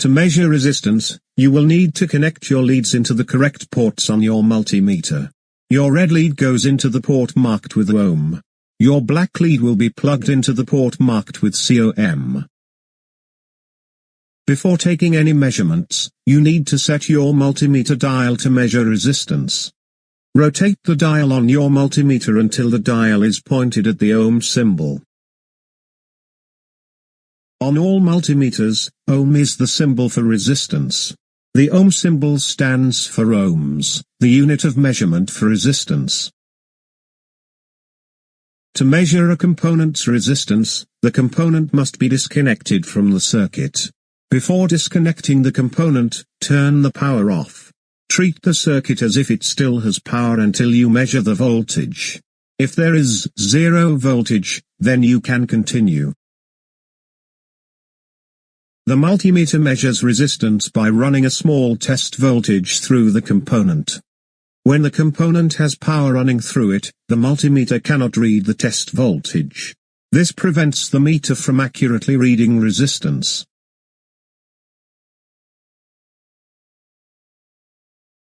To measure resistance, you will need to connect your leads into the correct ports on your multimeter. Your red lead goes into the port marked with ohm. Your black lead will be plugged into the port marked with COM. Before taking any measurements, you need to set your multimeter dial to measure resistance. Rotate the dial on your multimeter until the dial is pointed at the ohm symbol. On all multimeters, ohm is the symbol for resistance. The ohm symbol stands for ohms, the unit of measurement for resistance. To measure a component's resistance, the component must be disconnected from the circuit. Before disconnecting the component, turn the power off. Treat the circuit as if it still has power until you measure the voltage. If there is 0 voltage, then you can continue. The multimeter measures resistance by running a small test voltage through the component. When the component has power running through it, the multimeter cannot read the test voltage. This prevents the meter from accurately reading resistance.